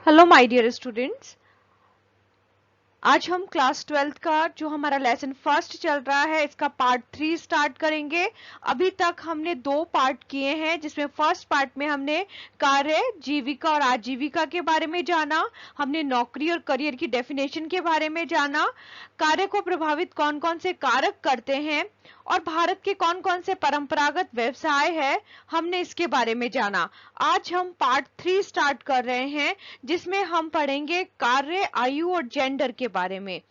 Hello my dear students, आज हम class 12th का जो हमारा लेसन फर्स्ट चल रहा है इसका पार्ट 3 स्टार्ट करेंगे। अभी तक हमने 2 पार्ट किए हैं, जिसमें फर्स्ट पार्ट में हमने कार्य, जीविका और आजीविका के बारे में जाना, हमने नौकरी और करियर की डेफिनेशन के बारे में जाना, कार्य को प्रभावित कौन कौन से कारक करते हैं और भारत के कौन कौन से परंपरागत व्यवसाय है, हमने इसके बारे में जाना। आज हम पार्ट 3 स्टार्ट कर रहे हैं, जिसमें हम पढ़ेंगे कार्य, आयु और जेंडर के बारे में।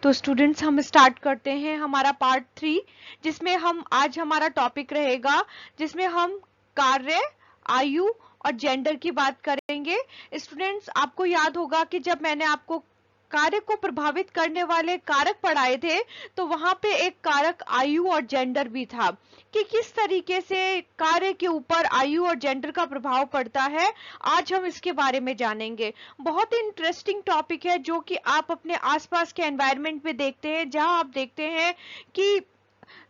तो स्टूडेंट्स, हम स्टार्ट करते हैं हमारा पार्ट 3, जिसमें हम आज हमारा टॉपिक रहेगा, जिसमें हम कार्य, आयु और जेंडर की बात करेंगे। स्टूडेंट्स, आपको याद होगा कि जब मैंने आपको कार्य को प्रभावित करने वाले कारक पढ़ाए थे, तो वहां पे एक कारक आयु और जेंडर भी था कि किस तरीके से कार्य के ऊपर आयु और जेंडर का प्रभाव पड़ता है। आज हम इसके बारे में जानेंगे। बहुत ही इंटरेस्टिंग टॉपिक है, जो कि आप अपने आसपास के एनवायरनमेंट में देखते हैं, जहां आप देखते हैं कि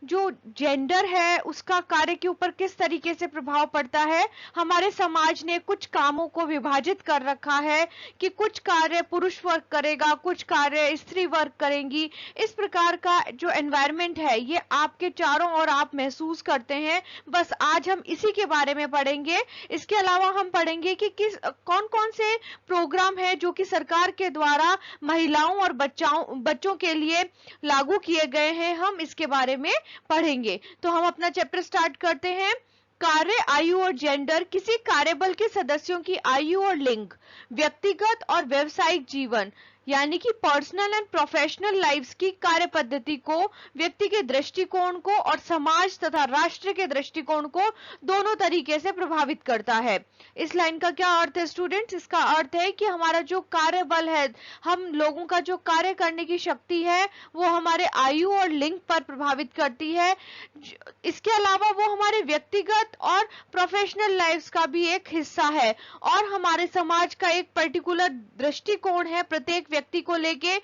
जो जेंडर है उसका कार्य के ऊपर किस तरीके से प्रभाव पड़ता है। हमारे समाज ने कुछ कामों को विभाजित कर रखा है कि कुछ कार्य पुरुष वर्ग करेगा, कुछ कार्य स्त्री वर्ग करेंगी। इस प्रकार का जो एनवायरनमेंट है ये आपके चारों ओर आप महसूस करते हैं। बस आज हम इसी के बारे में पढ़ेंगे। इसके अलावा हम पढ़ेंगे कि कौन कौन से प्रोग्राम है जो कि सरकार के द्वारा महिलाओं और बच्चों के लिए लागू किए गए हैं, हम इसके बारे में पढ़ेंगे। तो हम अपना चैप्टर स्टार्ट करते हैं। कार्य, आयु और जेंडर किसी कार्यबल के सदस्यों की आयु और लिंग, व्यक्तिगत और व्यवसायिक जीवन यानी कि पर्सनल एंड प्रोफेशनल लाइफ्स की कार्य पद्धति को, व्यक्ति के दृष्टिकोण को और समाज तथा राष्ट्र के दृष्टिकोण को दोनों तरीके से प्रभावित करता है। इस लाइन का क्या अर्थ है स्टूडेंट्स? इसका अर्थ है कि हमारा जो कार्य बल है, हम लोगों का जो कार्य करने की शक्ति है, वो हमारे आयु और लिंग पर प्रभावित करती है। इसके अलावा वो हमारे व्यक्तिगत और प्रोफेशनल लाइफ्स का भी एक हिस्सा है और हमारे समाज का एक पर्टिकुलर दृष्टिकोण है प्रत्येक व्यक्ति को लेके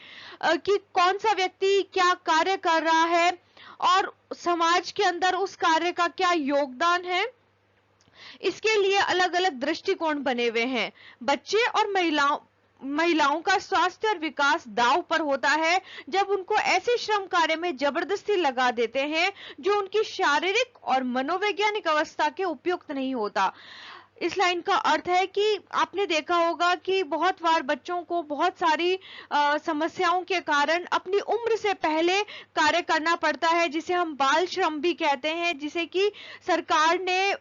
कि कौन सा व्यक्ति क्या कार्य कर रहा है और समाज के अंदर उस कार्य का क्या योगदान है। इसके लिए अलग अलग दृष्टिकोण बने हुए हैं। बच्चे और महिलाओं का स्वास्थ्य और विकास दांव पर होता है जब उनको ऐसे श्रम कार्य में जबरदस्ती लगा देते हैं जो उनकी शारीरिक और मनोवैज्ञानिक अवस्था के उपयुक्त नहीं होता। इस लाइन का अर्थ है कि आपने देखा होगा कि बहुत बार बच्चों को बहुत सारी समस्याओं के कारण अपनी उम्र से पहले कार्य करना पड़ता है, जिसे हम बाल श्रम भी कहते हैं, जिसे कि सरकार ने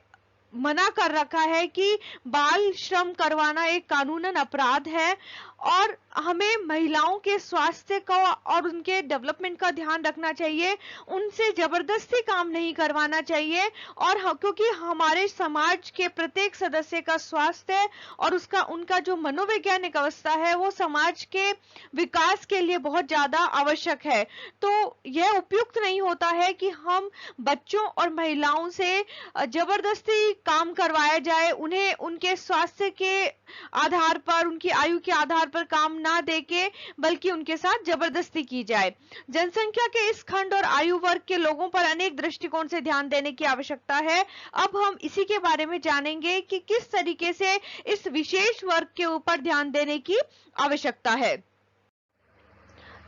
मना कर रखा है कि बाल श्रम करवाना एक कानूनन अपराध है और हमें महिलाओं के स्वास्थ्य का और उनके डेवलपमेंट का ध्यान रखना चाहिए। उनसे जबरदस्ती काम नहीं करवाना चाहिए और क्योंकि हमारे समाज के प्रत्येक सदस्य का स्वास्थ्य और उनका जो मनोवैज्ञानिक अवस्था है वो समाज के विकास के लिए बहुत ज्यादा आवश्यक है। तो यह उपयुक्त नहीं होता है कि हम बच्चों और महिलाओं से जबरदस्ती काम करवाया जाए, उन्हें उनके स्वास्थ्य के आधार पर, उनकी आयु के आधार पर काम ना देके बल्कि उनके साथ जबरदस्ती की जाए। जनसंख्या के इस खंड और आयु वर्ग के लोगों पर अनेक दृष्टिकोण से ध्यान देने की आवश्यकता है। अब हम इसी के बारे में जानेंगे कि किस तरीके से इस विशेष वर्ग के ऊपर ध्यान देने की आवश्यकता है।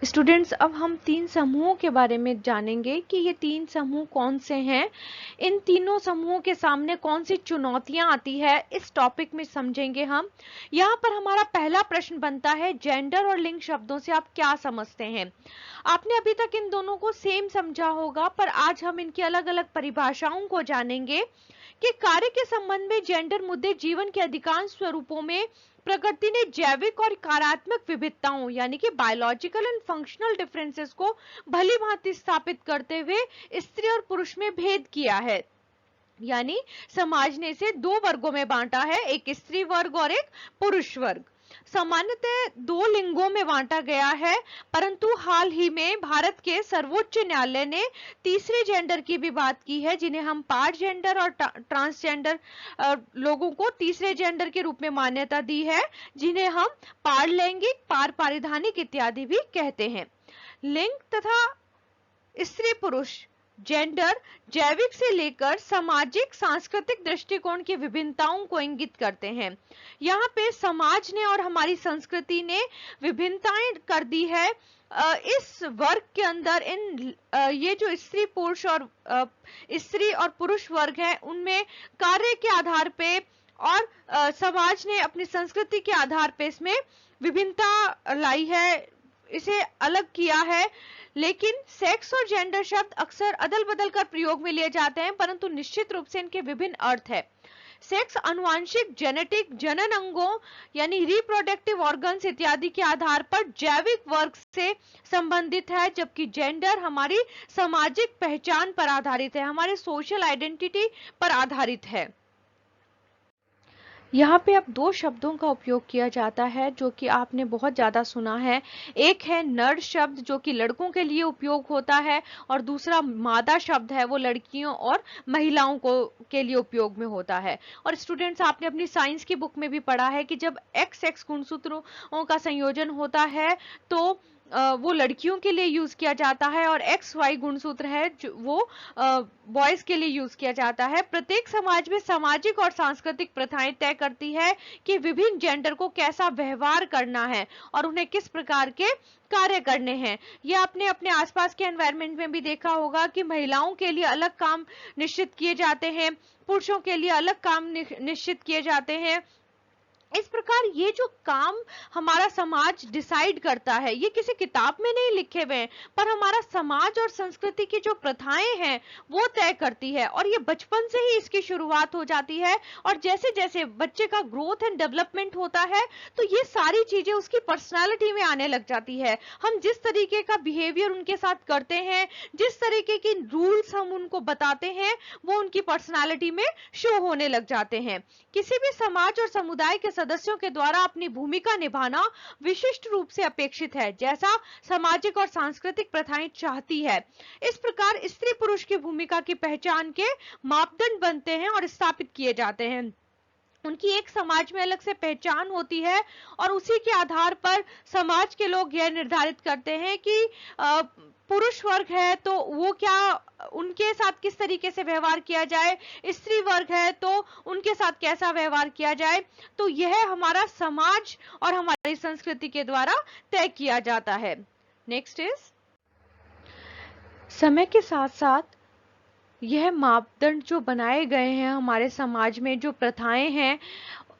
स्टूडेंट्स, अब हम 3 समूहों के बारे में जानेंगे कि ये 3 समूह कौन से हैं। इन तीनों समूहों के सामने कौन सी चुनौतियां आती है, इस टॉपिक में समझेंगे हम। यहाँ पर हमारा पहला प्रश्न बनता है, जेंडर और लिंग शब्दों से आप क्या समझते हैं? आपने अभी तक इन दोनों को सेम समझा होगा, पर आज हम इनकी अलग अलग परिभाषाओं को जानेंगे कि कार्य के संबंध में जेंडर मुद्दे जीवन के अधिकांश स्वरूपों में प्रकृति ने जैविक और कार्यात्मक विविधताओं यानी कि बायोलॉजिकल एंड फंक्शनल डिफरेंसेस को भली भांति स्थापित करते हुए स्त्री और पुरुष में भेद किया है। यानी समाज ने इसे 2 वर्गों में बांटा है, एक स्त्री वर्ग और एक पुरुष वर्ग। सामान्यतः 2 लिंगों में बांटा गया है, परंतु हाल ही में भारत के सर्वोच्च न्यायालय ने तीसरे जेंडर की भी बात की है, जिन्हें हम पार जेंडर और ट्रांसजेंडर लोगों को तीसरे जेंडर के रूप में मान्यता दी है, जिन्हें हम पार लैंगिक, पार पारिधानिक इत्यादि भी कहते हैं। लिंग तथा स्त्री पुरुष जेंडर जैविक से लेकर सामाजिक सांस्कृतिक दृष्टिकोण की विभिन्नताओं को इंगित करते हैं। यहाँ पे समाज ने और हमारी संस्कृति ने विभिन्नताएं कर दी है इस वर्ग के अंदर। ये जो स्त्री पुरुष और स्त्री और पुरुष वर्ग है उनमें कार्य के आधार पे और समाज ने अपनी संस्कृति के आधार पे इसमें विभिन्नता लाई है, इसे अलग किया है। लेकिन सेक्स और जेंडर शब्द अक्सर अदल बदल कर प्रयोग में लिए जाते हैं, परंतु निश्चित रूप से इनके विभिन्न अर्थ है। सेक्स अनुवांशिक जेनेटिक जनन अंगों यानी रिप्रोडक्टिव ऑर्गन्स इत्यादि के आधार पर जैविक वर्ग से संबंधित है, जबकि जेंडर हमारी सामाजिक पहचान पर आधारित है, हमारे सोशल आइडेंटिटी पर आधारित है। यहाँ पे अब दो शब्दों का उपयोग किया जाता है जो कि आपने बहुत ज्यादा सुना है। एक है नर शब्द जो कि लड़कों के लिए उपयोग होता है, और दूसरा मादा शब्द है वो लड़कियों और महिलाओं को के लिए उपयोग में होता है। और स्टूडेंट्स, आपने अपनी साइंस की बुक में भी पढ़ा है कि जब XX गुणसूत्रों का संयोजन होता है तो वो लड़कियों के लिए यूज किया जाता है, और XY गुणसूत्र है जो वो बॉयज के लिए यूज किया जाता है। प्रत्येक समाज में सामाजिक और सांस्कृतिक प्रथाएं तय करती है कि विभिन्न जेंडर को कैसा व्यवहार करना है और उन्हें किस प्रकार के कार्य करने हैं। ये आपने अपने आसपास के एनवायरनमेंट में भी देखा होगा कि महिलाओं के लिए अलग काम निश्चित किए जाते हैं, पुरुषों के लिए अलग काम निश्चित किए जाते हैं। इस प्रकार ये जो काम हमारा समाज डिसाइड करता है, ये किसी किताब में नहीं लिखे हुए हैं, पर हमारा समाज और संस्कृति की जो प्रथाएं हैं वो तय करती है। और ये बचपन से ही इसकी शुरुआत हो जाती है, और जैसे जैसे बच्चे का ग्रोथ एंड डेवलपमेंट होता है तो ये सारी चीजें उसकी पर्सनालिटी में आने लग जाती है। हम जिस तरीके का बिहेवियर उनके साथ करते हैं, जिस तरीके की रूल्स हम उनको बताते हैं, वो उनकी पर्सनालिटी में शो होने लग जाते हैं। किसी भी समाज और समुदाय के सदस्यों के द्वारा अपनी भूमिका निभाना विशिष्ट रूप से अपेक्षित है, जैसा सामाजिक और सांस्कृतिक प्रथाएं चाहती है। इस प्रकार स्त्री पुरुष की भूमिका की पहचान के मापदंड बनते हैं और स्थापित किए जाते हैं। उनकी एक समाज में अलग से पहचान होती है, और उसी के आधार पर समाज के लोग यह निर्धारित करते हैं कि पुरुष वर्ग है तो वो क्या, उनके साथ किस तरीके से व्यवहार किया जाए, स्त्री वर्ग है तो उनके साथ कैसा व्यवहार किया जाए। तो यह हमारा समाज और हमारी संस्कृति के द्वारा तय किया जाता है। नेक्स्ट इज, समय के साथ साथ यह मापदंड जो बनाए गए हैं हमारे समाज में, जो प्रथाएं हैं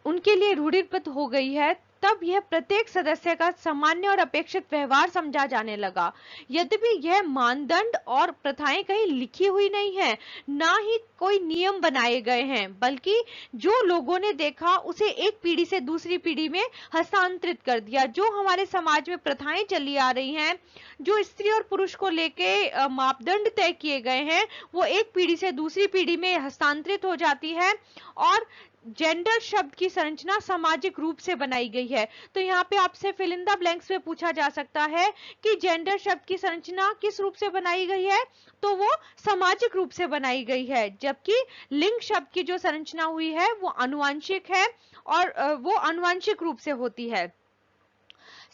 उनके लिए रूढ़िबद्ध हो गई है, तब यह प्रत्येक सदस्य का सामान्य और अपेक्षित व्यवहार समझा जाने लगा। यद्यपि यह मानदंड और प्रथाएं कहीं लिखी हुई नहीं है, ना ही कोई नियम बनाए गए हैं, बल्कि जो लोगों ने देखा उसे एक पीढ़ी से दूसरी पीढ़ी में हस्तांतरित कर दिया। जो हमारे समाज में प्रथाएं चली आ रही हैं, जो स्त्री और पुरुष को लेके मापदंड तय किए गए हैं, वो एक पीढ़ी से दूसरी पीढ़ी में हस्तांतरित हो जाती है, और जेंडर शब्द की संरचना सामाजिक रूप से बनाई गई है। तो यहाँ पे आपसे फिल इन द ब्लैंक्स में पूछा जा सकता है कि जेंडर शब्द की संरचना किस रूप से बनाई गई है, तो वो सामाजिक रूप से बनाई गई है। जबकि लिंग शब्द की जो संरचना हुई है वो आनुवंशिक है, और वो आनुवंशिक रूप से होती है।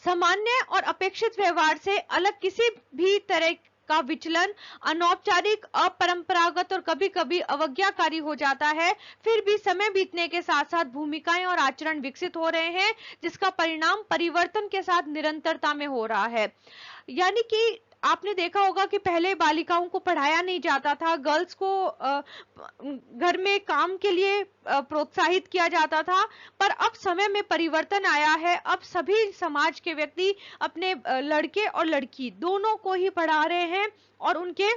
सामान्य और अपेक्षित व्यवहार से अलग किसी भी तरह का विचलन अनौपचारिक, अपरंपरागत और कभी कभी अवज्ञाकारी हो जाता है। फिर भी समय बीतने के साथ साथ भूमिकाएं और आचरण विकसित हो रहे हैं, जिसका परिणाम परिवर्तन के साथ निरंतरता में हो रहा है। यानी कि आपने देखा होगा कि पहले बालिकाओं को पढ़ाया नहीं जाता था, गर्ल्स को घर में काम के लिए प्रोत्साहित किया जाता था, पर अब समय में परिवर्तन आया है। अब सभी समाज के व्यक्ति अपने लड़के और लड़की दोनों को ही पढ़ा रहे हैं, और उनके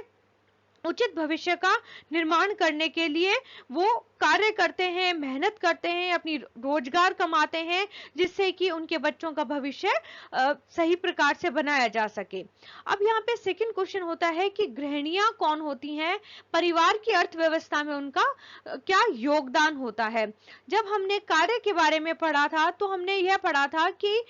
उचित भविष्य का निर्माण करने के लिए वो कार्य करते हैं, मेहनत करते हैं, अपनी रोजगार कमाते हैं, जिससे कि उनके बच्चों का भविष्य सही प्रकार से बनाया जा सके। अब यहाँ पे सेकंड क्वेश्चन होता है कि गृहिणियां कौन होती हैं, परिवार की अर्थव्यवस्था में उनका क्या योगदान होता है। जब हमने कार्य के बारे में पढ़ा था तो हमने यह पढ़ा था कि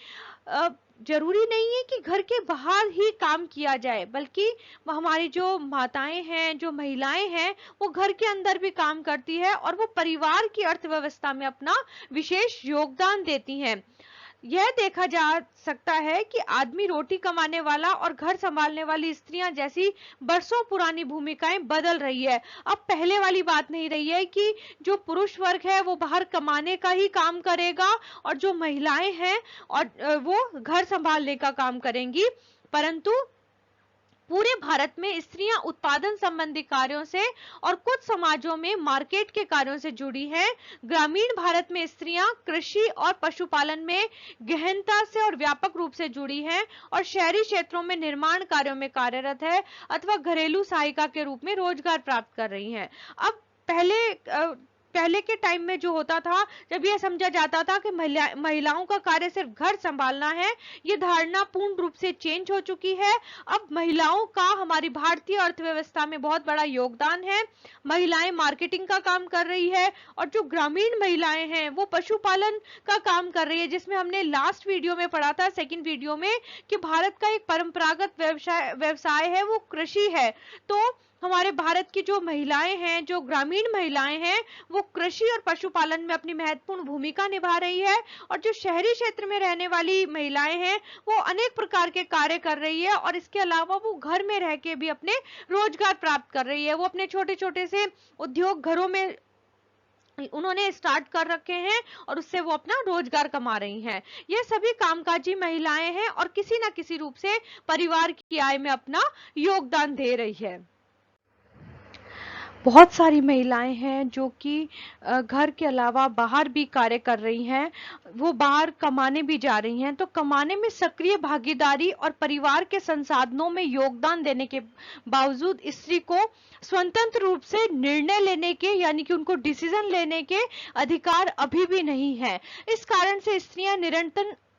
जरूरी नहीं है कि घर के बाहर ही काम किया जाए, बल्कि हमारी जो माताएं हैं, जो महिलाएं हैं, वो घर के अंदर भी काम करती है और वो परिवार की अर्थव्यवस्था में अपना विशेष योगदान देती हैं। यह देखा जा सकता है कि आदमी रोटी कमाने वाला और घर संभालने वाली स्त्रियां जैसी बरसों पुरानी भूमिकाएं बदल रही है। अब पहले वाली बात नहीं रही है कि जो पुरुष वर्ग है वो बाहर कमाने का ही काम करेगा और जो महिलाएं हैं और वो घर संभालने का काम करेंगी, परंतु पूरे भारत में स्त्रियां उत्पादन संबंधी कार्यों से और कुछ समाजों में मार्केट के कार्यों से जुड़ी हैं। ग्रामीण भारत में स्त्रियां कृषि और पशुपालन में गहनता से और व्यापक रूप से जुड़ी हैं और शहरी क्षेत्रों में निर्माण कार्यों में कार्यरत है अथवा घरेलू सहायिका के रूप में रोजगार प्राप्त कर रही हैं। अब पहले के टाइम में जो होता था, जब यह समझा जाता था कि महिलाओं का कार्य सिर्फ घर संभालना है, ये धारणा पूर्ण रूप से चेंज हो चुकी है। अब महिलाओं का हमारी भारतीय अर्थव्यवस्था में बहुत बड़ा योगदान है। महिलाएं मार्केटिंग का काम कर रही है और जो ग्रामीण महिलाएं हैं वो पशुपालन का काम कर रही है, जिसमें हमने लास्ट वीडियो में पढ़ा था, सेकंड वीडियो में, कि भारत का एक परंपरागत व्यवसाय है वो कृषि है। तो हमारे भारत की जो महिलाएं हैं, जो ग्रामीण महिलाएं हैं, वो कृषि और पशुपालन में अपनी महत्वपूर्ण भूमिका निभा रही है और जो शहरी क्षेत्र में रहने वाली महिलाएं हैं वो अनेक प्रकार के कार्य कर रही है और इसके अलावा वो घर में रह के भी अपने रोजगार प्राप्त कर रही है। वो अपने छोटे छोटे से उद्योग घरों में उन्होंने स्टार्ट कर रखे हैं और उससे वो अपना रोजगार कमा रही हैं। ये सभी कामकाजी महिलाएं हैं और किसी ना किसी रूप से परिवार की आय में अपना योगदान दे रही है। बहुत सारी महिलाएं हैं जो कि घर के अलावा बाहर भी कार्य कर रही हैं, वो बाहर कमाने भी जा रही हैं। तो कमाने में सक्रिय भागीदारी और परिवार के संसाधनों में योगदान देने के बावजूद स्त्री को स्वतंत्र रूप से निर्णय लेने के, यानी कि उनको डिसीजन लेने के अधिकार अभी भी नहीं है। इस कारण से स्त्रियां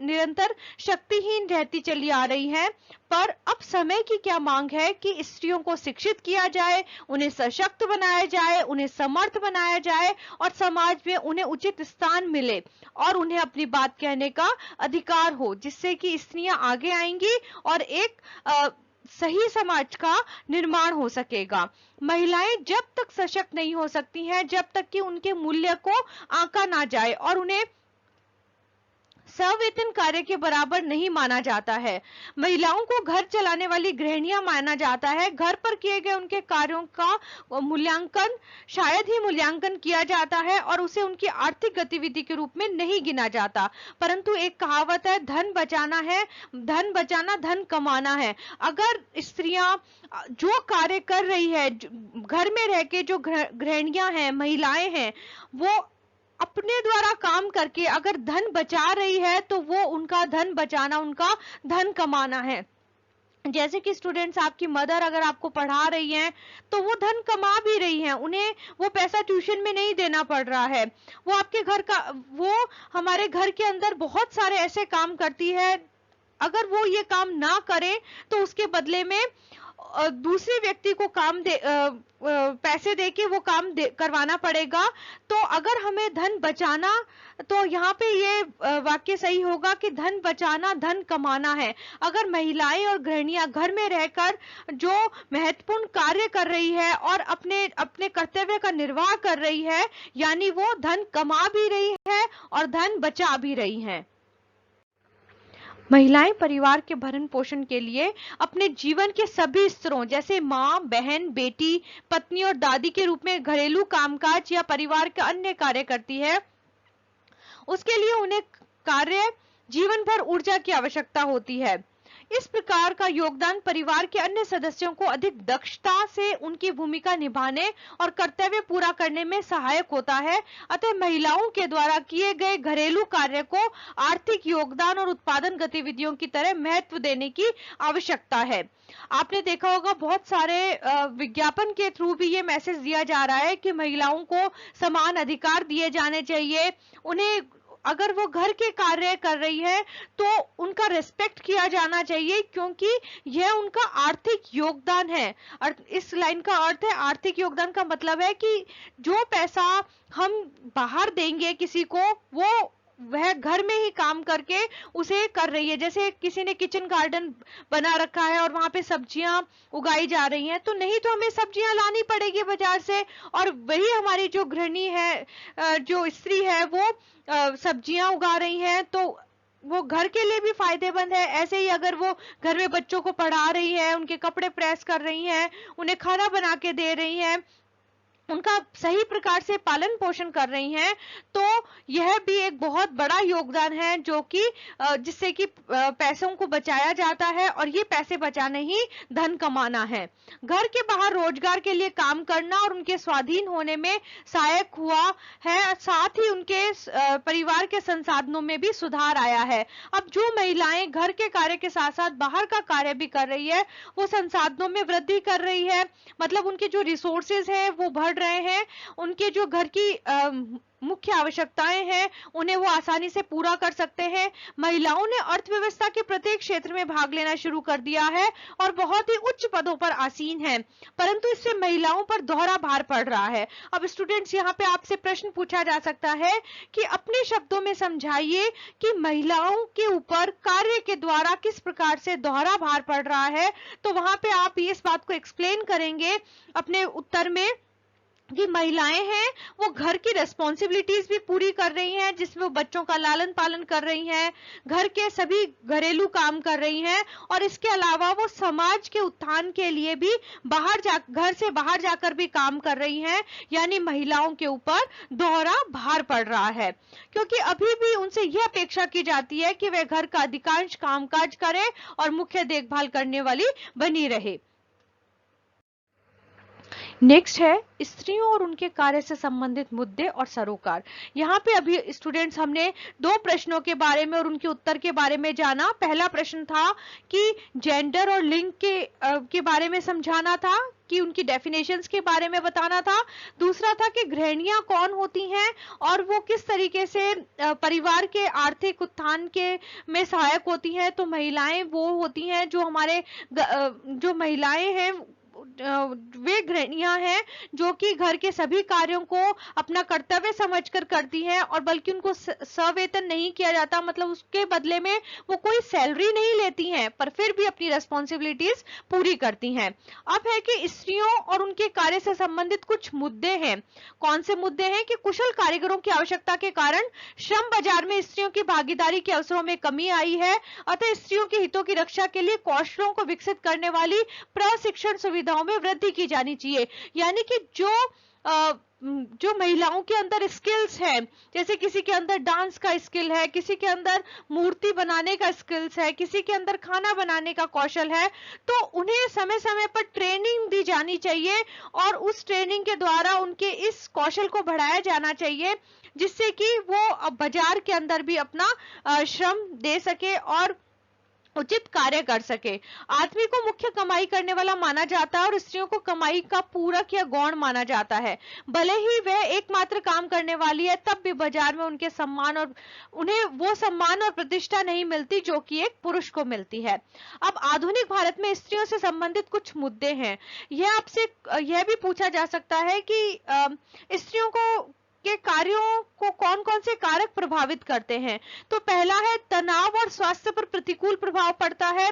निरंतर शक्तिहीन रहती चली आ रही हैं। पर अब समय की क्या मांग है कि स्त्रियों को शिक्षित किया जाए, उन्हें सशक्त बनाया जाए, उन्हें समर्थ बनाया जाए और समाज में उन्हें उचित स्थान मिले और उन्हें अपनी बात कहने का अधिकार हो, जिससे कि स्त्रियां आगे आएंगी और एक सही समाज का निर्माण हो सकेगा। महिलाएं जब तक सशक्त नहीं हो सकती हैं, जब तक कि उनके मूल्य को आंका ना जाए और उन्हें सवेतन कार्य के बराबर नहीं माना जाता है। महिलाओं को घर चलाने वाली गृहिणियां माना जाता है। घर पर किए गए उनके कार्यों का मूल्यांकन शायद ही मूल्यांकन किया जाता है और उसे उनकी आर्थिक गतिविधि के रूप में नहीं गिना जाता। परंतु एक कहावत है, धन बचाना धन कमाना है। अगर स्त्रियां जो कार्य कर रही है, घर में रह के जो गृहिणियां हैं, महिलाएं हैं, वो अपने द्वारा काम करके अगर धन बचा रही है तो वो उनका धन बचाना, उनका धन कमाना है। जैसे कि स्टूडेंट्स, आपकी मदर अगर आपको पढ़ा रही हैं तो वो धन कमा भी रही हैं, उन्हें वो पैसा ट्यूशन में नहीं देना पड़ रहा है। वो आपके घर का, वो हमारे घर के अंदर बहुत सारे ऐसे काम करती है। अगर वो ये काम ना करे तो उसके बदले में दूसरे व्यक्ति को पैसे दे के वो काम करवाना पड़ेगा। तो अगर हमें धन बचाना, तो यहाँ पे ये वाक्य सही होगा कि धन बचाना धन कमाना है। अगर महिलाएं और गृहिणियां घर में रहकर जो महत्वपूर्ण कार्य कर रही है और अपने कर्तव्य का निर्वाह कर रही है, यानी वो धन कमा भी रही है और धन बचा भी रही है। महिलाएं परिवार के भरण पोषण के लिए अपने जीवन के सभी स्तरों, जैसे माँ, बहन, बेटी, पत्नी और दादी के रूप में घरेलू कामकाज या परिवार के अन्य कार्य करती है। उसके लिए उन्हें कार्य जीवन भर ऊर्जा की आवश्यकता होती है। इस प्रकार का योगदान परिवार के अन्य सदस्यों को अधिक दक्षता से उनकी भूमिका निभाने और कर्तव्य पूरा करने में सहायक होता है। अतः महिलाओं के द्वारा किए गए घरेलू कार्य को आर्थिक योगदान और उत्पादन गतिविधियों की तरह महत्व देने की आवश्यकता है। आपने देखा होगा बहुत सारे विज्ञापन के थ्रू भी ये मैसेज दिया जा रहा है कि महिलाओं को समान अधिकार दिए जाने चाहिए। उन्हें अगर वो घर के कार्य कर रही है तो उनका रिस्पेक्ट किया जाना चाहिए, क्योंकि यह उनका आर्थिक योगदान है। और इस लाइन का अर्थ है, आर्थिक योगदान का मतलब है कि जो पैसा हम बाहर देंगे किसी को, वो वह घर में ही काम करके उसे कर रही है। जैसे किसी ने किचन गार्डन बना रखा है और वहां पे सब्जियां उगाई जा रही हैं, तो नहीं तो हमें सब्जियां लानी पड़ेगी बाजार से, और वही हमारी जो गृहिणी है, जो स्त्री है, वो सब्जियां उगा रही हैं। तो वो घर के लिए भी फायदेमंद है, ऐसे ही अगर वो घर में बच्चों को पढ़ा रही है, उनके कपड़े प्रेस कर रही हैं, उन्हें खाना बना के दे रही हैं, उनका सही प्रकार से पालन पोषण कर रही हैं, तो यह भी एक बहुत बड़ा योगदान है जो कि जिससे कि पैसों को बचाया जाता है, और ये पैसे बचाने ही धन कमाना है। घर के बाहर रोजगार के लिए काम करना और उनके स्वाधीन होने में सहायक हुआ है, साथ ही उनके परिवार के संसाधनों में भी सुधार आया है। अब जो महिलाएं घर के कार्य के साथ साथ बाहर का कार्य भी कर रही है, वो संसाधनों में वृद्धि कर रही है, मतलब उनके जो रिसोर्सेज है वो बढ़ रहे हैं, उनके जो घर की मुख्य आवश्यकताएं हैं उन्हें वो आसानी से पूरा कर सकते हैं। महिलाओं ने अर्थव्यवस्था के प्रत्येक क्षेत्र में भाग लेना शुरू कर दिया है और बहुत ही उच्च पदों पर आसीन हैं, परंतु इससे महिलाओं पर दोहरा भार पड़ रहा है। अब स्टूडेंट्स, यहाँ पे आपसे प्रश्न पूछा जा सकता है कि अपने शब्दों में समझाइए कि महिलाओं के ऊपर कार्य के द्वारा किस प्रकार से दोहरा भार पड़ रहा है। तो वहां पे आप इस बात को एक्सप्लेन करेंगे अपने उत्तर में कि महिलाएं हैं वो घर की रेस्पॉन्सिबिलिटीज भी पूरी कर रही हैं, जिसमें वो बच्चों का लालन पालन कर रही हैं, घर के सभी घरेलू काम कर रही हैं, और इसके अलावा वो समाज के उत्थान के लिए भी घर से बाहर जाकर भी काम कर रही हैं। यानी महिलाओं के ऊपर दोहरा भार पड़ रहा है, क्योंकि अभी भी उनसे यह अपेक्षा की जाती है कि वे घर का अधिकांश कामकाज करें और मुख्य देखभाल करने वाली बनी रहे। नेक्स्ट है स्त्रियों और उनके कार्य से संबंधित मुद्दे और सरोकार। यहाँ पे अभी स्टूडेंट्स हमने 2 प्रश्नों के बारे में और उनके उत्तर के बारे में जाना। पहला प्रश्न था कि जेंडर और लिंग के बारे में समझाना था, कि उनकी डेफिनेशंस के बारे में बताना था। दूसरा था कि गृहिणियां कौन होती हैं और वो किस तरीके से परिवार के आर्थिक उत्थान के में सहायक होती हैं। तो महिलाएं वो होती हैं जो जो महिलाएं हैं वे गृहिणियां हैं जो कि घर के सभी कार्यों को अपना कर्तव्य समझकर करती हैं, और बल्कि उनको सवेतन नहीं किया जाता, मतलब उसके बदले में वो कोई सैलरी नहीं लेती हैं, पर फिर भी अपनी रेस्पॉन्सिबिलिटीज पूरी करती हैं। अब है कि स्त्रियों और उनके कार्य से संबंधित कुछ मुद्दे हैं। कौन से मुद्दे हैं? कि कुशल कारीगरों की आवश्यकता के कारण श्रम बाजार में स्त्रियों की भागीदारी के अवसरों में कमी आई है, अतः स्त्रियों के हितों की रक्षा के लिए कौशलों को विकसित करने वाली प्रशिक्षण सुविधाओं में वृद्धि की जानी चाहिए। यानी कि जो महिलाओं के अंदर स्किल्स है, जैसे किसी के अंदर डांस का स्किल है, किसी के अंदर मूर्ति बनाने का स्किल्स है, किसी के अंदर खाना बनाने का कौशल है, तो उन्हें समय समय पर ट्रेनिंग दी जानी चाहिए और उस ट्रेनिंग के द्वारा उनके इस कौशल को बढ़ाया जाना चाहिए, जिससे कि वो बाजार के अंदर भी अपना श्रम दे सके और उचित कार्य कर सके। आदमी को मुख्य कमाई करने वाला माना जाता है और स्त्रियों को कमाई का पूरक या गौण माना जाता है। भले ही वह एकमात्र काम करने वाली है, तब भी बाजार में उन्हें वो सम्मान और प्रतिष्ठा नहीं मिलती जो कि एक पुरुष को मिलती है। अब आधुनिक भारत में स्त्रियों से संबंधित कुछ मुद्दे हैं। यह आपसे यह भी पूछा जा सकता है कि स्त्रियों के कार्यों को कौन कौन से कारक प्रभावित करते हैं। तो पहला है तनाव और स्वास्थ्य पर प्रतिकूल प्रभाव पड़ता है।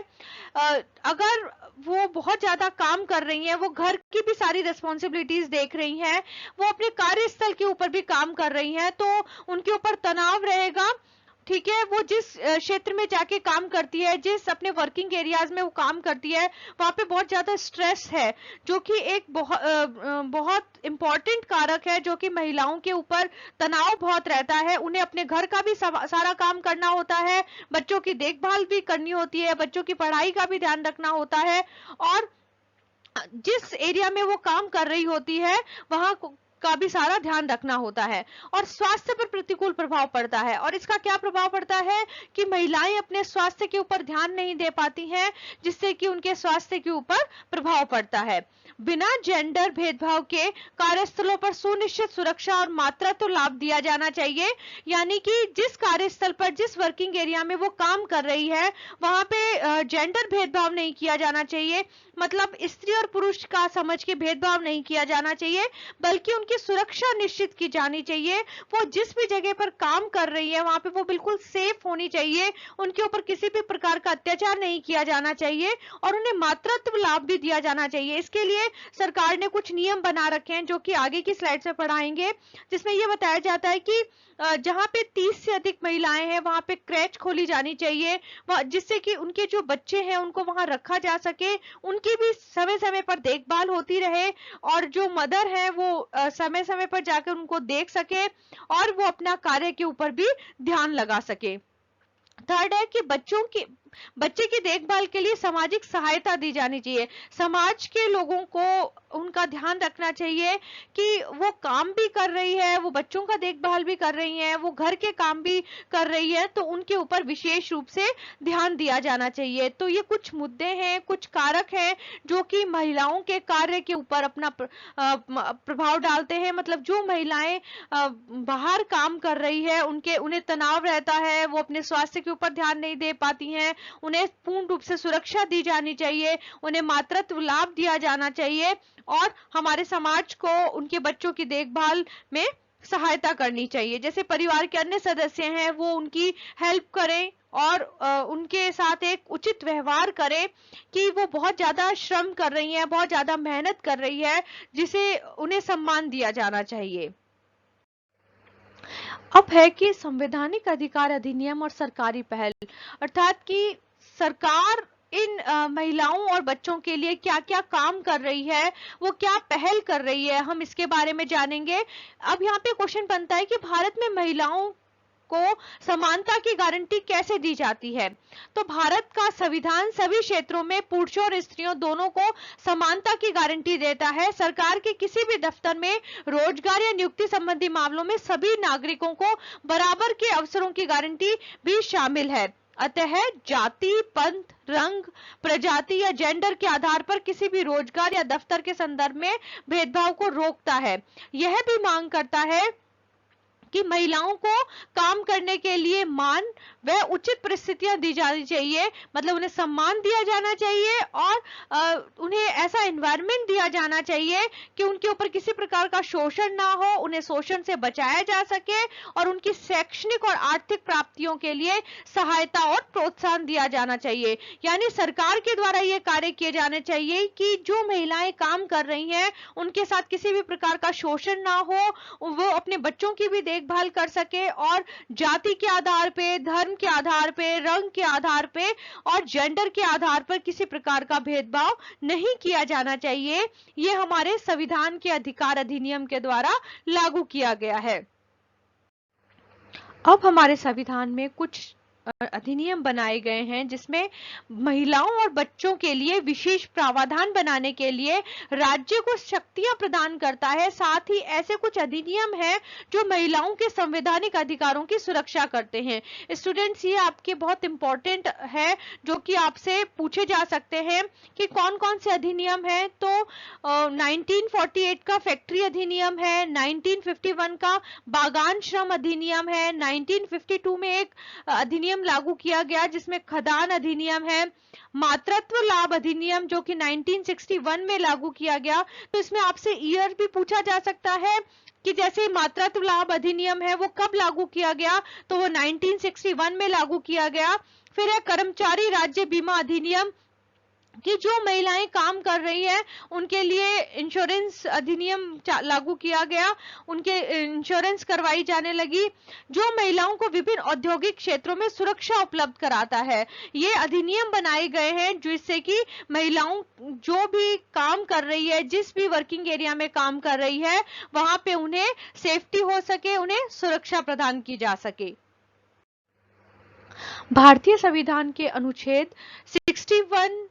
अगर वो बहुत ज्यादा काम कर रही हैं, वो घर की भी सारी रिस्पॉन्सिबिलिटीज देख रही हैं, वो अपने कार्यस्थल के ऊपर भी काम कर रही हैं, तो उनके ऊपर तनाव रहेगा। ठीक है, वो जिस क्षेत्र में जाके काम करती है, जिस अपने वर्किंग एरियाज में वो काम करती है, वहां पे बहुत ज्यादा स्ट्रेस है, जो कि एक बहुत इंपॉर्टेंट कारक है, जो कि महिलाओं के ऊपर तनाव बहुत रहता है। उन्हें अपने घर का भी सारा काम करना होता है, बच्चों की देखभाल भी करनी होती है, बच्चों की पढ़ाई का भी ध्यान रखना होता है, और जिस एरिया में वो काम कर रही होती है वहां का भी सारा ध्यान रखना होता है। और स्वास्थ्य पर प्रतिकूल प्रभाव पड़ता है, और इसका क्या प्रभाव पड़ता है कि महिलाएं अपने स्वास्थ्य के ऊपर ध्यान नहीं दे पाती हैं, जिससे कि उनके स्वास्थ्य के ऊपर प्रभाव पड़ता है। बिना जेंडर भेदभाव के कार्यस्थलों पर सुनिश्चित सुरक्षा और मात्रा तो लाभ दिया जाना चाहिए। यानी कि जिस कार्यस्थल पर, जिस वर्किंग एरिया में वो काम कर रही है, वहां पे जेंडर भेदभाव नहीं किया जाना चाहिए, मतलब स्त्री और पुरुष का समझ के भेदभाव नहीं किया जाना चाहिए, बल्कि की सुरक्षा निश्चित की जानी चाहिए। वो जिस भी जगह पर काम कर रही है वहां पे वो बिल्कुल सेफ होनी चाहिए, उनके ऊपर किसी भी प्रकार का अत्याचार नहीं किया जाना चाहिए और उन्हें मातृत्व लाभ भी दिया जाना चाहिए। इसके लिए सरकार ने कुछ नियम बना रखे हैं जो कि आगे की स्लाइड में पढ़ाएंगे, जिसमें यह बताया जाता है कि जहां पे 30 से अधिक महिलाएं हैं वहां पे क्रैच खोली जानी चाहिए, जिससे कि उनके जो बच्चे हैं उनको वहां रखा जा सके, उनकी भी समय समय पर देखभाल होती रहे और जो मदर है वो समय समय पर जाकर उनको देख सके और वो अपना कार्य के ऊपर भी ध्यान लगा सके। थर्ड है कि बच्चे की देखभाल के लिए सामाजिक सहायता दी जानी चाहिए। समाज के लोगों को उनका ध्यान रखना चाहिए कि वो काम भी कर रही है, वो बच्चों का देखभाल भी कर रही है, वो घर के काम भी कर रही है, तो उनके ऊपर विशेष रूप से ध्यान दिया जाना चाहिए। तो ये कुछ मुद्दे हैं, कुछ कारक हैं जो कि महिलाओं के कार्य के ऊपर अपना प्रभाव डालते हैं। मतलब जो महिलाएं बाहर काम कर रही है उन्हें तनाव रहता है, वो अपने स्वास्थ्य के ऊपर ध्यान नहीं दे पाती हैं, उन्हें पूर्ण रूप से सुरक्षा दी जानी चाहिए, उन्हें मातृत्व लाभ दिया जाना चाहिए और हमारे समाज को उनके बच्चों की देखभाल में सहायता करनी चाहिए। जैसे परिवार के अन्य सदस्य हैं वो उनकी हेल्प करें और उनके साथ एक उचित व्यवहार करें कि वो बहुत ज्यादा श्रम कर रही हैं, बहुत ज्यादा मेहनत कर रही है, जिसे उन्हें सम्मान दिया जाना चाहिए। अब है कि संवैधानिक अधिकार अधिनियम और सरकारी पहल, अर्थात कि सरकार इन महिलाओं और बच्चों के लिए क्या क्या काम कर रही है, वो क्या पहल कर रही है, हम इसके बारे में जानेंगे। अब यहाँ पे क्वेश्चन बनता है कि भारत में महिलाओं को समानता की गारंटी कैसे दी जाती है। तो भारत का संविधान सभी क्षेत्रों में पुरुषों और स्त्रियों दोनों को समानता की गारंटी देता है। सरकार के किसी भी दफ्तर में रोजगार या नियुक्ति संबंधी मामलों में सभी नागरिकों को बराबर के अवसरों की गारंटी भी शामिल है। अतः जाति, पंथ, रंग, प्रजाति या जेंडर के आधार पर किसी भी रोजगार या दफ्तर के संदर्भ में भेदभाव को रोकता है। यह भी मांग करता है कि महिलाओं को काम करने के लिए मान व उचित परिस्थितियां दी जानी चाहिए, मतलब उन्हें सम्मान दिया जाना चाहिए और उन्हें ऐसा एनवायरनमेंट दिया जाना चाहिए कि उनके ऊपर किसी प्रकार का शोषण ना हो, उन्हें शोषण से बचाया जा सके और उनकी शैक्षणिक और आर्थिक प्राप्तियों के लिए सहायता और प्रोत्साहन दिया जाना चाहिए। यानी सरकार के द्वारा ये कार्य किए जाने चाहिए कि जो महिलाएं काम कर रही हैं उनके साथ किसी भी प्रकार का शोषण ना हो, वो अपने बच्चों की भी देखभाल कर सके और जाति के आधार पे, धर्म के आधार पे, रंग के आधार पे और जेंडर के आधार पर किसी प्रकार का भेदभाव नहीं किया जाना चाहिए। ये हमारे संविधान के अधिकार अधिनियम के द्वारा लागू किया गया है। अब हमारे संविधान में कुछ अधिनियम बनाए गए हैं जिसमें महिलाओं और बच्चों के लिए विशेष प्रावधान बनाने के लिए राज्य को शक्तियां प्रदान करता है। साथ ही ऐसे कुछ अधिनियम हैं जो महिलाओं के संवैधानिक अधिकारों की सुरक्षा करते हैं। स्टूडेंट्स, ये आपके बहुत इंपॉर्टेंट है जो कि आपसे पूछे जा सकते हैं कि कौन कौन से अधिनियम है। तो 1948 का फैक्ट्री अधिनियम है, 1951 का बागान श्रम अधिनियम है, 1952 में एक अधिनियम लागू किया गया जिसमें खदान अधिनियम है, मातृत्व लाभ अधिनियम जो कि 1961 में लागू किया गया। तो इसमें आपसे ईयर भी पूछा जा सकता है कि जैसे मातृत्व लाभ अधिनियम है वो कब लागू किया गया, तो वो 1961 में लागू किया गया। फिर है कर्मचारी राज्य बीमा अधिनियम कि जो महिलाएं काम कर रही है उनके लिए इंश्योरेंस अधिनियम लागू किया गया, उनके इंश्योरेंस करवाई जाने लगी, जो महिलाओं को विभिन्न औद्योगिक क्षेत्रों में सुरक्षा उपलब्ध कराता है। ये अधिनियम बनाए गए हैं जिससे कि महिलाओं जो भी काम कर रही है, जिस भी वर्किंग एरिया में काम कर रही है, वहां पे उन्हें सेफ्टी हो सके, उन्हें सुरक्षा प्रदान की जा सके। भारतीय संविधान के अनुच्छेद 61(1)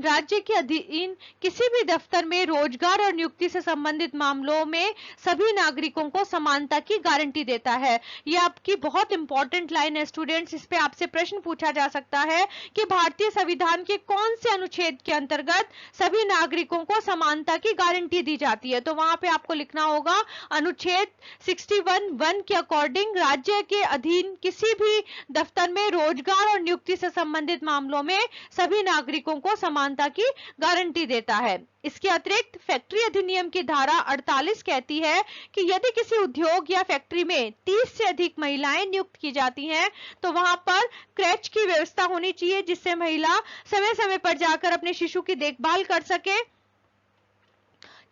राज्य के अधीन किसी भी दफ्तर में रोजगार और नियुक्ति से संबंधित मामलों में सभी नागरिकों को समानता की गारंटी देता है। ये आपकी बहुत इंपॉर्टेंट लाइन है स्टूडेंट्स, इस पे आपसे प्रश्न पूछा जा सकता है कि भारतीय संविधान के कौन से अनुच्छेद के अंतर्गत सभी नागरिकों को समानता की गारंटी दी जाती है। तो वहां पे आपको लिखना होगा अनुच्छेद 61(1) के अकॉर्डिंग राज्य के अधीन किसी भी दफ्तर में रोजगार और नियुक्ति से संबंधित मामलों में सभी नागरिकों को को समानता की गारंटी देता है। इसके अतिरिक्त फैक्ट्री अधिनियम की धारा 48 कहती है कि यदि किसी उद्योग या फैक्ट्री में 30 से अधिक महिलाएं नियुक्त की जाती हैं तो वहां पर क्रैच की व्यवस्था होनी चाहिए, जिससे महिला समय समय पर जाकर अपने शिशु की देखभाल कर सके।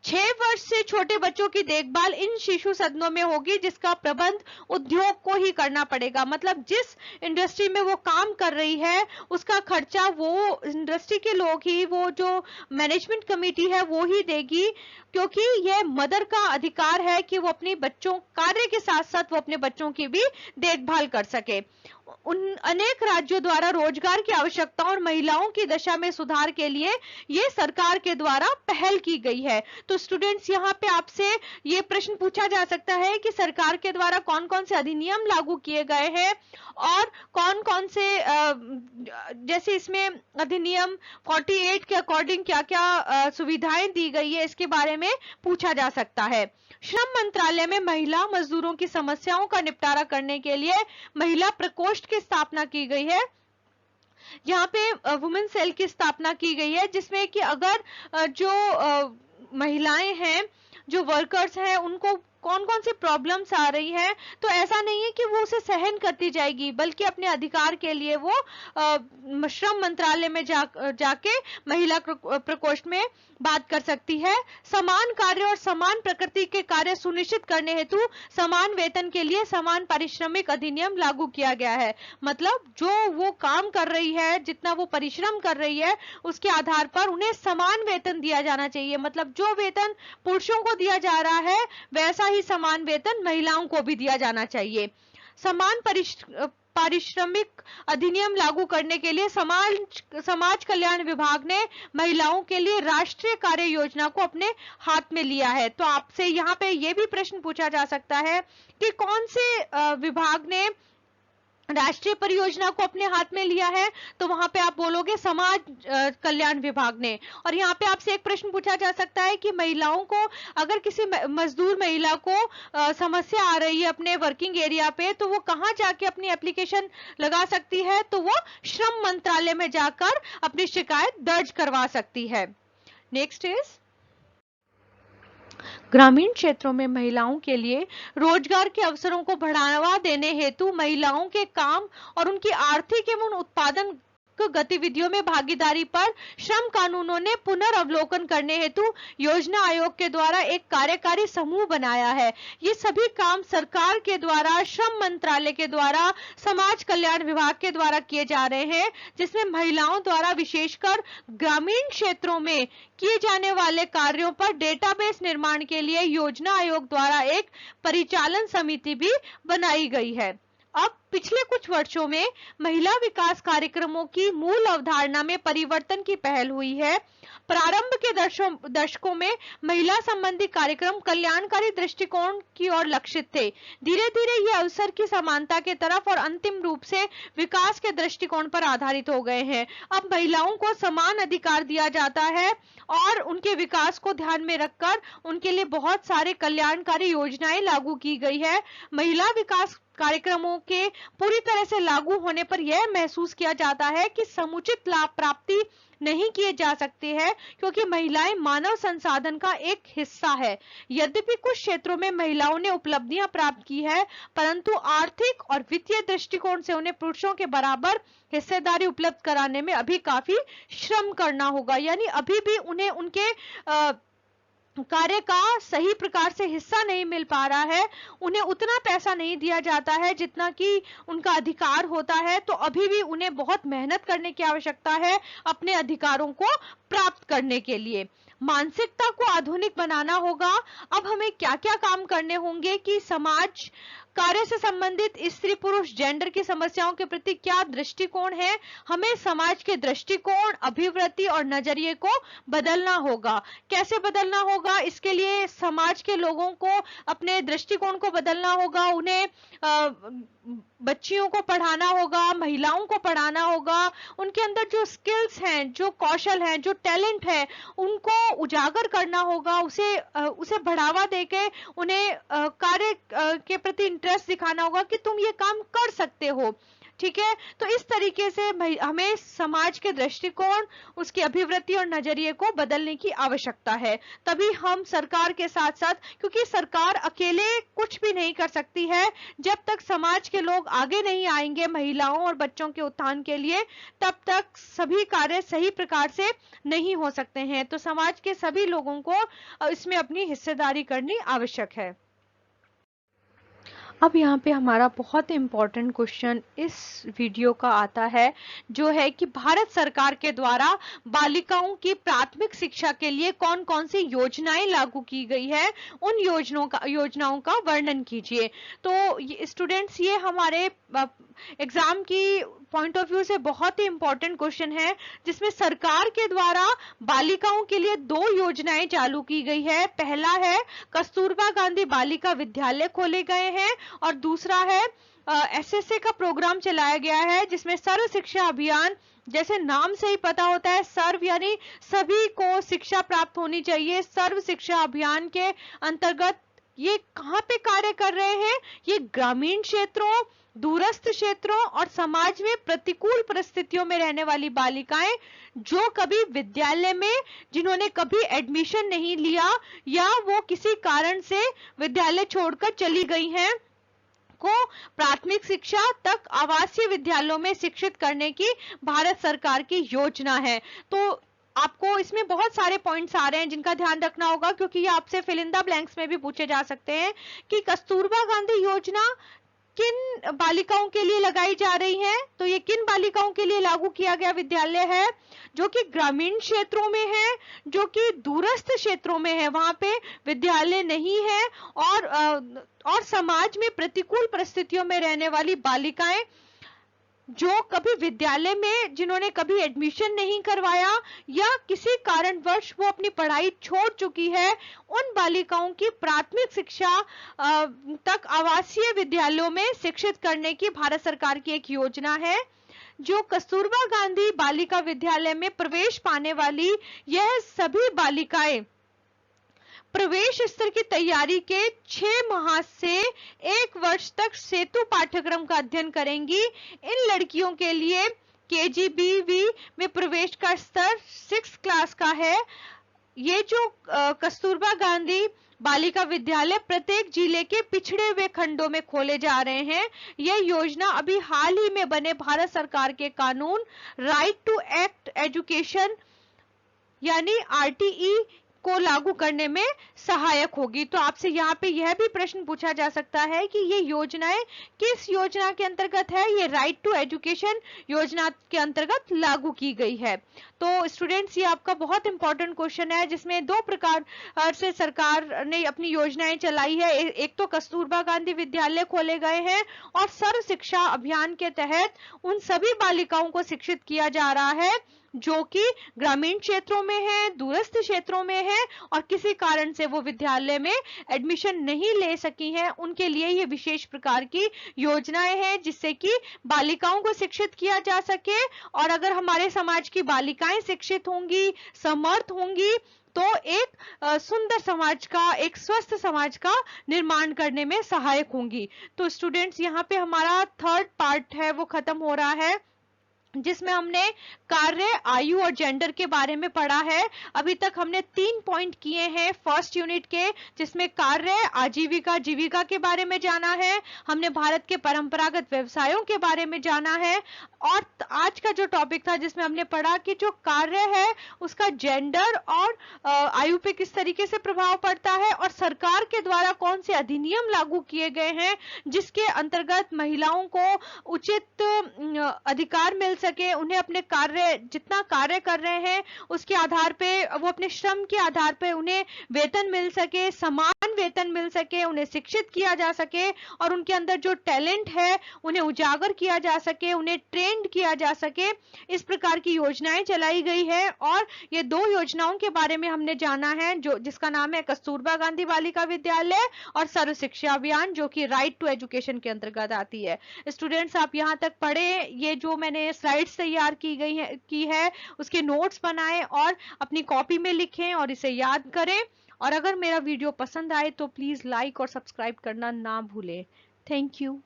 6 वर्ष से छोटे बच्चों की देखभाल इन शिशु सदनों में होगी, जिसका प्रबंध उद्योग को ही करना पड़ेगा। मतलब जिस इंडस्ट्री में वो काम कर रही है उसका खर्चा वो इंडस्ट्री के लोग ही, वो जो मैनेजमेंट कमेटी है वो ही देगी, क्योंकि यह मदर का अधिकार है कि वो अपनी बच्चों कार्य के साथ साथ वो अपने बच्चों की भी देखभाल कर सके। उन अनेक राज्यों द्वारा रोजगार की आवश्यकता और महिलाओं की दशा में सुधार के लिए ये सरकार के द्वारा पहल की गई है। तो स्टूडेंट्स, यहाँ पे आपसे ये प्रश्न पूछा जा सकता है कि सरकार के द्वारा कौन कौन से अधिनियम लागू किए गए हैं और कौन कौन से जैसे इसमें अधिनियम 48 के अकॉर्डिंग क्या क्या सुविधाएं दी गई है, इसके बारे में पूछा जा सकता है। श्रम मंत्रालय में महिला मजदूरों की समस्याओं का निपटारा करने के लिए महिला प्रकोष्ठ की स्थापना की गई है। यहाँ पे वुमेन सेल की स्थापना की गई है, जिसमें कि अगर जो महिलाएं हैं, जो वर्कर्स हैं, उनको कौन कौन सी प्रॉब्लम्स आ रही है, तो ऐसा नहीं है कि वो उसे सहन करती जाएगी, बल्कि अपने अधिकार के लिए वो श्रम मंत्रालय में जाके महिला प्रकोष्ठ में बात कर सकती है। समान कार्य और समान प्रकृति के कार्य सुनिश्चित करने हेतु समान वेतन के लिए समान पारिश्रमिक अधिनियम लागू किया गया है। मतलब जो वो काम कर रही है, जितना वो परिश्रम कर रही है, उसके आधार पर उन्हें समान वेतन दिया जाना चाहिए। मतलब जो वेतन पुरुषों को दिया जा रहा है वैसा ही समान वेतन महिलाओं को भी दिया जाना चाहिए। समान पारिश्रमिक अधिनियम लागू करने के लिए समाज कल्याण विभाग ने महिलाओं के लिए राष्ट्रीय कार्य योजना को अपने हाथ में लिया है। तो आपसे यहाँ पे ये भी प्रश्न पूछा जा सकता है कि कौन से विभाग ने राष्ट्रीय परियोजना को अपने हाथ में लिया है, तो वहां पे आप बोलोगे समाज कल्याण विभाग ने। और यहाँ पे आपसे एक प्रश्न पूछा जा सकता है कि महिलाओं को, अगर किसी मजदूर महिला को समस्या आ रही है अपने वर्किंग एरिया पे, तो वो कहाँ जाके अपनी एप्लीकेशन लगा सकती है, तो वो श्रम मंत्रालय में जाकर अपनी शिकायत दर्ज करवा सकती है। नेक्स्ट इज ग्रामीण क्षेत्रों में महिलाओं के लिए रोजगार के अवसरों को बढ़ावा देने हेतु महिलाओं के काम और उनकी आर्थिक एवं उत्पादन गतिविधियों में भागीदारी पर श्रम कानूनों ने पुनर्अवलोकन करने हेतु योजना आयोग के द्वारा एक कार्यकारी समूह बनाया है। ये सभी काम सरकार के द्वारा, श्रम मंत्रालय के द्वारा, समाज कल्याण विभाग के द्वारा किए जा रहे हैं, जिसमें महिलाओं द्वारा विशेषकर ग्रामीण क्षेत्रों में किए जाने वाले कार्यों पर डेटाबेस निर्माण के लिए योजना आयोग द्वारा एक परिचालन समिति भी बनाई गई है। अब पिछले कुछ वर्षों में महिला विकास कार्यक्रमों की मूल अवधारणा में परिवर्तन की पहल हुई है। प्रारंभ के दशकों में महिला संबंधी कार्यक्रम कल्याणकारी दृष्टिकोण की ओर लक्षित थे। धीरे धीरे ये अवसर की समानता के तरफ और अंतिम रूप से विकास के दृष्टिकोण पर आधारित हो गए हैं। अब महिलाओं को समान अधिकार दिया जाता है और उनके विकास को ध्यान में रखकर उनके लिए बहुत सारे कल्याणकारी योजनाएं लागू की गई है। महिला विकास कार्यक्रमों के पूरी तरह से लागू होने पर यह महसूस किया जाता है कि समुचित लाभ प्राप्ति नहीं किए जा सकते हैं, क्योंकि महिलाएं मानव संसाधन का एक हिस्सा है। यद्यपि कुछ क्षेत्रों में महिलाओं ने उपलब्धियां प्राप्त की है, परंतु आर्थिक और वित्तीय दृष्टिकोण से उन्हें पुरुषों के बराबर हिस्सेदारी उपलब्ध कराने में अभी काफी श्रम करना होगा। यानी अभी भी उन्हें उनके कार्य का सही प्रकार से हिस्सा नहीं मिल पा रहा है, उन्हें उतना पैसा नहीं दिया जाता है जितना कि उनका अधिकार होता है। तो अभी भी उन्हें बहुत मेहनत करने की आवश्यकता है अपने अधिकारों को प्राप्त करने के लिए। मानसिकता को आधुनिक बनाना होगा। अब हमें क्या क्या काम करने होंगे कि समाज कार्य से संबंधित स्त्री पुरुष जेंडर की समस्याओं के प्रति क्या दृष्टिकोण है, हमें समाज के दृष्टिकोण, अभिवृत्ति और नजरिए को बदलना होगा। कैसे बदलना होगा? इसके लिए समाज के लोगों को अपने दृष्टिकोण को बदलना होगा, उन्हें बच्चियों को पढ़ाना होगा, महिलाओं को पढ़ाना होगा, उनके अंदर जो स्किल्स हैं, जो कौशल हैं, जो टैलेंट है, उनको उजागर करना होगा, उसे बढ़ावा देके उन्हें कार्य के प्रति इंटरेस्ट दिखाना होगा कि तुम ये काम कर सकते हो। ठीक है। तो इस तरीके से हमें समाज के दृष्टिकोण, उसकी अभिवृत्ति और नजरिए को बदलने की आवश्यकता है। तभी हम सरकार के साथ साथ, क्योंकि सरकार अकेले कुछ भी नहीं कर सकती है, जब तक समाज के लोग आगे नहीं आएंगे महिलाओं और बच्चों के उत्थान के लिए, तब तक सभी कार्य सही प्रकार से नहीं हो सकते हैं। तो समाज के सभी लोगों को इसमें अपनी हिस्सेदारी करनी आवश्यक है। अब यहाँ पे हमारा बहुत इंपॉर्टेंट क्वेश्चन इस वीडियो का आता है, जो है कि भारत सरकार के द्वारा बालिकाओं की प्राथमिक शिक्षा के लिए कौन कौन सी योजनाएं लागू की गई है, उन योजनाओं का वर्णन कीजिए। तो स्टूडेंट्स, ये हमारे एग्जाम की पॉइंट ऑफ व्यू से बहुत ही इंपॉर्टेंट क्वेश्चन है, जिसमें सरकार के द्वारा बालिकाओं के लिए 2 योजनाएं चालू की गई है। पहला है कस्तूरबा गांधी बालिका विद्यालय खोले गए हैं, और दूसरा है एसएसए का प्रोग्राम चलाया गया है, जिसमें सर्व शिक्षा अभियान, जैसे नाम से ही पता होता है, सर्व यानी सभी को शिक्षा प्राप्त होनी चाहिए। सर्व शिक्षा अभियान के अंतर्गत ये कहाँ पे कार्य कर रहे हैं? ये ग्रामीण क्षेत्रों, दूरस्थ क्षेत्रों और समाज में प्रतिकूल परिस्थितियों में रहने वाली बालिकाएं, जो कभी विद्यालय में, जिन्होंने कभी एडमिशन नहीं लिया या वो किसी कारण से विद्यालय छोड़कर चली गई हैं, को प्राथमिक शिक्षा तक आवासीय विद्यालयों में शिक्षित करने की भारत सरकार की योजना है। तो आपको इसमें बहुत सारे पॉइंट्स आ रहे हैं जिनका ध्यान रखना होगा, क्योंकि ये आपसे फिल इन द ब्लैंक्स में भी पूछे जा सकते हैं कि कस्तूरबा गांधी योजना किन बालिकाओं के लिए लगाई जा रही है। तो ये किन बालिकाओं के लिए लागू किया गया विद्यालय है? जो कि ग्रामीण क्षेत्रों में है, जो कि दूरस्थ क्षेत्रों में है, वहां पे विद्यालय नहीं है, और समाज में प्रतिकूल परिस्थितियों में रहने वाली बालिकाएं, जो कभी विद्यालय में, जिन्होंने कभी एडमिशन नहीं करवाया या किसी कारणवश वो अपनी पढ़ाई छोड़ चुकी है, उन बालिकाओं की प्राथमिक शिक्षा तक आवासीय विद्यालयों में शिक्षित करने की भारत सरकार की एक योजना है। जो कस्तूरबा गांधी बालिका विद्यालय में प्रवेश पाने वाली यह सभी बालिकाएं प्रवेश स्तर की तैयारी के 6 माह से 1 वर्ष तक सेतु पाठ्यक्रम का अध्ययन करेंगी। इन लड़कियों के लिए केजीबीवी में प्रवेश का स्तर 6 क्लास का है। ये जो कस्तूरबा गांधी बालिका विद्यालय प्रत्येक जिले के पिछड़े हुए खंडों में खोले जा रहे हैं। यह योजना अभी हाल ही में बने भारत सरकार के कानून राइट टू एक्ट एजुकेशन यानी आरटीई को लागू करने में सहायक होगी। तो आपसे यहाँ पे यह भी प्रश्न पूछा जा सकता है कि ये योजनाएं किस योजना के अंतर्गत है? ये राइट टू एजुकेशन योजना के अंतर्गत लागू की गई है। तो स्टूडेंट्स, ये आपका बहुत इंपॉर्टेंट क्वेश्चन है, जिसमें 2 प्रकार से सरकार ने अपनी योजनाएं चलाई है। एक तो कस्तूरबा गांधी विद्यालय खोले गए हैं, और सर्व शिक्षा अभियान के तहत उन सभी बालिकाओं को शिक्षित किया जा रहा है जो कि ग्रामीण क्षेत्रों में है, दूरस्थ क्षेत्रों में है, और किसी कारण से वो विद्यालय में एडमिशन नहीं ले सकी हैं। उनके लिए ये विशेष प्रकार की योजनाएं हैं, जिससे कि बालिकाओं को शिक्षित किया जा सके। और अगर हमारे समाज की बालिकाएं शिक्षित होंगी, समर्थ होंगी, तो एक सुंदर समाज का, एक स्वस्थ समाज का निर्माण करने में सहायक होंगी। तो स्टूडेंट्स, यहाँ पे हमारा 3rd पार्ट है वो खत्म हो रहा है, जिसमें हमने कार्य, आयु और जेंडर के बारे में पढ़ा है। अभी तक हमने 3 पॉइंट किए हैं फर्स्ट यूनिट के, जिसमें कार्य, आजीविका, जीविका के बारे में जाना है। हमने भारत के परंपरागत व्यवसायों के बारे में जाना है। और आज का जो टॉपिक था, जिसमें हमने पढ़ा कि जो कार्य है उसका जेंडर और आयु पे किस तरीके से प्रभाव पड़ता है, और सरकार के द्वारा कौन से अधिनियम लागू किए गए हैं जिसके अंतर्गत महिलाओं को उचित अधिकार मिल सके, उन्हें अपने कार्य, जितना कार्य कर रहे हैं उसके आधार पे, वो अपने श्रम के आधार पे उन्हें वेतन मिल सके, समान वेतन मिल सके, उन्हें शिक्षित किया जा सके, और उनके अंदर जो टैलेंट है उन्हें उजागर किया जा सके, उन्हें ट्रेंड किया जा सके। इस प्रकार की योजनाएं चलाई गई है, और ये 2 योजनाओं के बारे में हमने जाना है, जो जिसका नाम है कस्तूरबा गांधी बालिका विद्यालय और सर्व शिक्षा अभियान, जो कि राइट टू एजुकेशन के अंतर्गत आती है। स्टूडेंट्स, आप यहाँ तक पढ़े, ये जो मैंने स्लाइड्स तैयार की है उसके नोट्स बनाएं और अपनी कॉपी में लिखें और इसे याद करें। और अगर मेरा वीडियो पसंद आए तो प्लीज लाइक और सब्सक्राइब करना ना भूलें। Thank you.